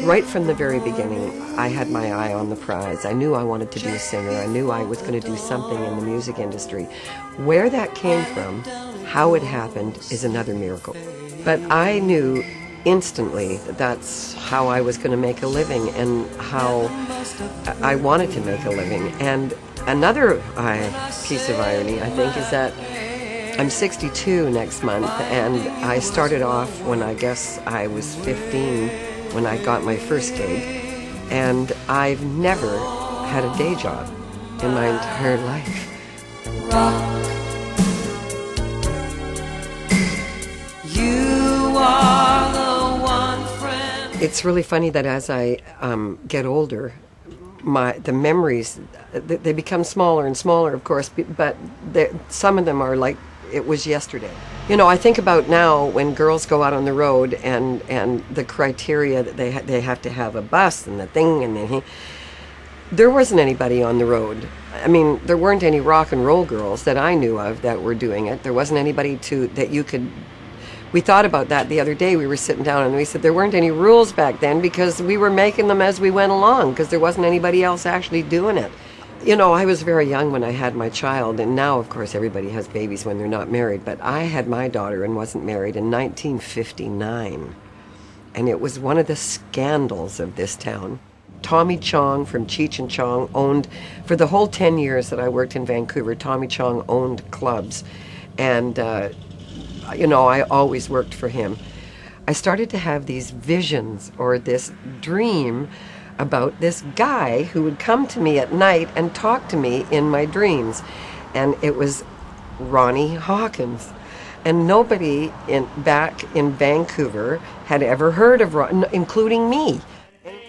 Right from the very beginning, I had my eye on the prize. I knew I wanted to be a singer. I knew I was going to do something in the music industry. Where that came from, how it happened, is another miracle. But I knew instantly that that's how I was going to make a living and how I wanted to make a living. And another piece of irony, I think, is that I'm 62 next month, and I started off when I guess I was 15 when I got my first gig, and I've never had a day job in my entire life. You are the one friend. It's really funny that as I get older, the memories, they become smaller and smaller, of course, but some of them are like it was yesterday. You know, I think about now when girls go out on the road and the criteria that they have to have a bus and the thing, and there wasn't anybody on the road. I mean, there weren't any rock and roll girls that I knew of that were doing it. There wasn't anybody that you could. We thought about that the other day. We were sitting down and we said there weren't any rules back then because we were making them as we went along because there wasn't anybody else actually doing it. You know, I was very young when I had my child, and now, of course, everybody has babies when they're not married, but I had my daughter and wasn't married in 1959, and it was one of the scandals of this town. Tommy Chong from Cheech and Chong owned, for the whole 10 years that I worked in Vancouver, Tommy Chong owned clubs, and, you know, I always worked for him. I started to have these visions, or this dream, about this guy who would come to me at night and talk to me in my dreams. And it was Ronnie Hawkins. And nobody back in Vancouver had ever heard of Ronnie, including me.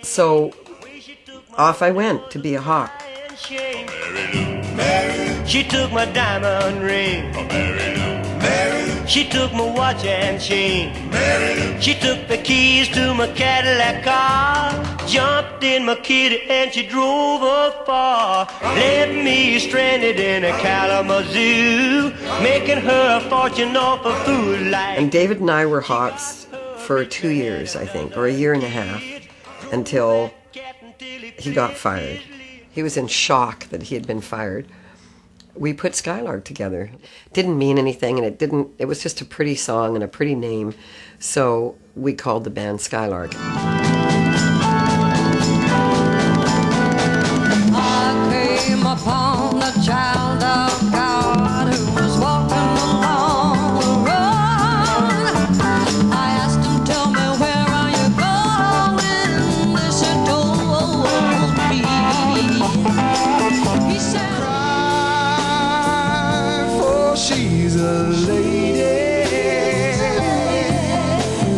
So off I went to be a hawk. She took my diamond ring. She took my watch and chain. She took the keys to my Cadillac car, jumped in my kitty and she drove up far, left me stranded in a Kalamazoo, making her a fortune off a fool like. And David and I were hawks for 2 years, I think, or a year and a half, until he got fired. He was in shock that he had been fired. We put Skylark together. Didn't mean anything, and it was just a pretty song and a pretty name, so we called the band Skylark. I came upon the child of God who was walking along the road. I asked him, tell me, where are you going? This he told me. He said, she's a lady,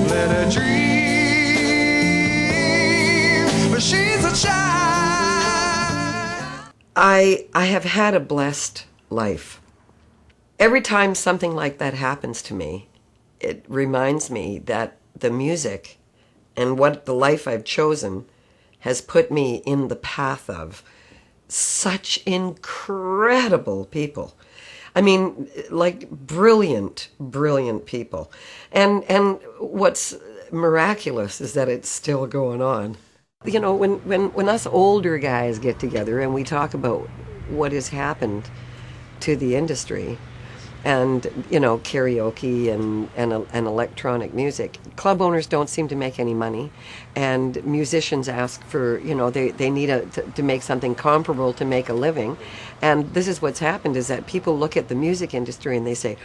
let her dream, but she's a child. I have had a blessed life. Every time something like that happens to me, it reminds me that the music and what the life I've chosen has put me in the path of such incredible people. I mean, like brilliant, brilliant people. And what's miraculous is that it's still going on. You know, when us older guys get together and we talk about what has happened to the industry, and, you know, karaoke and electronic music, club owners don't seem to make any money, and musicians ask for, you know, they need to make something comparable to make a living. And this is what's happened, is that people look at the music industry and they say,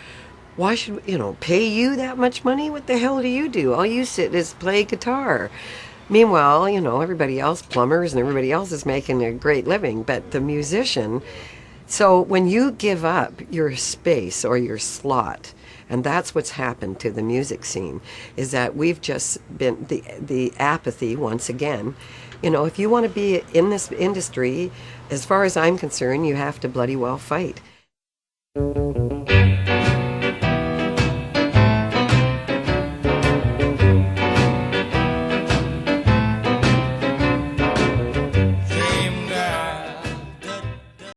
why should, you know, pay you that much money? What the hell do you do? All you sit is play guitar. Meanwhile, you know, everybody else, plumbers and everybody else, is making a great living, but the musician. So when you give up your space or your slot, and that's what's happened to the music scene, is that we've just been the apathy once again. You know, if you want to be in this industry, as far as I'm concerned, you have to bloody well fight.